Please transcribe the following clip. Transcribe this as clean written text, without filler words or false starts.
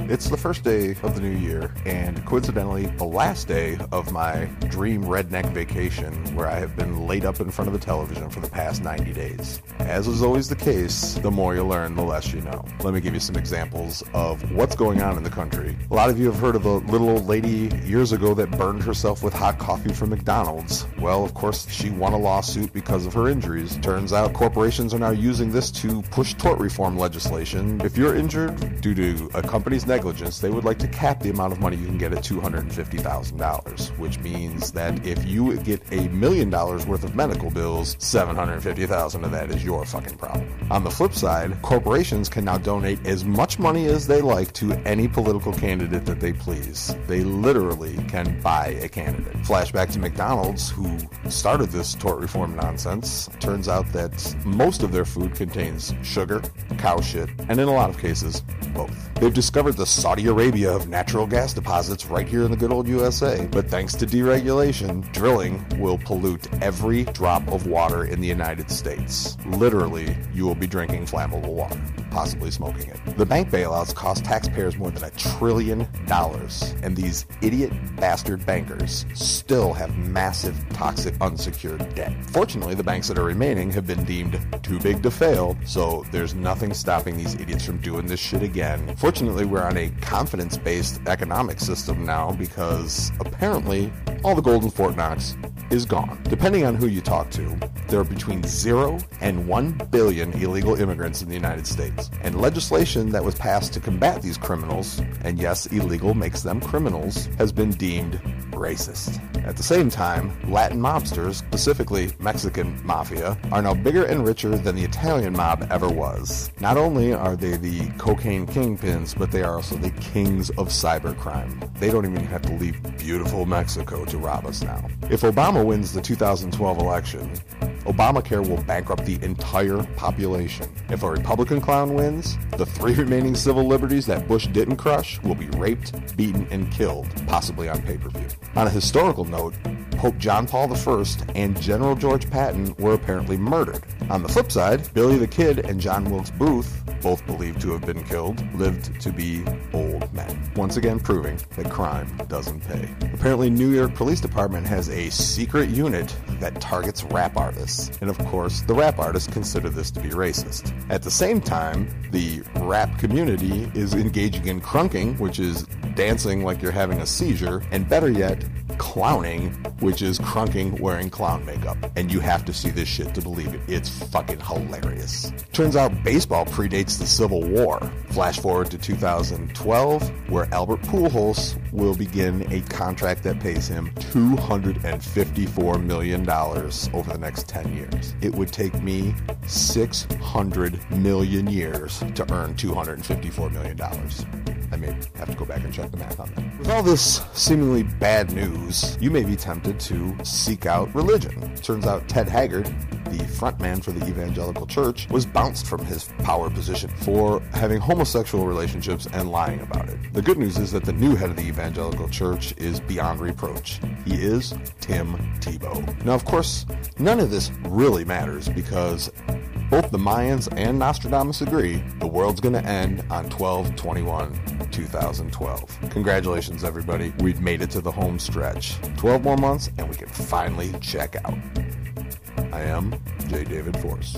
It's the first day of the new year, and coincidentally, the last day of my dream redneck vacation where I have been laid up in front of the television for the past 90 days. As is always the case, the more you learn, the less you know. Let me give you some examples of what's going on in the country. A lot of you have heard of a little old lady years ago that burned herself with hot coffee from McDonald's. Well, of course, she won a lawsuit because of her injuries. Turns out corporations are now using this to push tort reform legislation. If you're injured due to a company's negligence, they would like to cap the amount of money you can get at $250,000, which means that if you get $1 million worth of medical bills, $750,000 of that is your fucking problem. On the flip side, corporations can now donate as much money as they like to any political candidate that they please. They literally can buy a candidate. Flashback to McDonald's, who started this tort reform nonsense. Turns out that most of their food contains sugar, cow shit, and in a lot of cases, both. They've discovered the Saudi Arabia of natural gas deposits right here in the good old USA, but thanks to deregulation, drilling will pollute every drop of water in the United States. Literally, you will be drinking flammable water, possibly smoking it. The bank bailouts cost taxpayers more than $1 trillion, and these idiot bastard bankers still have massive, toxic, unsecured debt. Fortunately, the banks that are remaining have been deemed too big to fail, so there's nothing stopping these idiots from doing this shit again. Fortunately, we're on a confidence-based economic system now because apparently all the golden Fort Knox is gone. Depending on who you talk to, there are between 0 and 1 billion illegal immigrants in the United States. And legislation that was passed to combat these criminals, and yes, illegal makes them criminals, has been deemed racist. At the same time, Latin mobsters, specifically Mexican mafia, are now bigger and richer than the Italian mob ever was. Not only are they the cocaine kingpins, but they are also the kings of cybercrime. They don't even have to leave beautiful Mexico to rob us now. If Obama wins the 2012 election, Obamacare will bankrupt the entire population. If a Republican clown wins, the 3 remaining civil liberties that Bush didn't crush will be raped, beaten, and killed, possibly on pay-per-view. On a historical note, Pope John Paul I and General George Patton were apparently murdered. On the flip side, Billy the Kid and John Wilkes Booth, both believed to have been killed, lived to be old men. Once again proving that crime doesn't pay. Apparently, New York Police Department has a secret unit that targets rap artists. And of course, the rap artists consider this to be racist. At the same time, the rap community is engaging in crunking, which is dancing like you're having a seizure, and better yet, clowning, which is crunking wearing clown makeup. And you have to see this shit to believe it. It's fucking hilarious. Turns out baseball predates the Civil War. Flash forward to 2012, where Albert Pujols will begin a contract that pays him $254 million over the next 10 years. It would take me 600 million years to earn $254 million. I may have to go back and check the math on that. With all this seemingly bad news, you may be tempted to seek out religion. Turns out Ted Haggard, the frontman for the Evangelical Church, was bounced from his power position for having homosexual relationships and lying about it. The good news is that the new head of the Evangelical Church is beyond reproach. He is Tim Tebow. Now, of course, none of this really matters because both the Mayans and Nostradamus agree the world's going to end on 12/21/2012. Congratulations, everybody. We've made it to the home stretch. 12 more months and we can finally check out. I am J. David Force.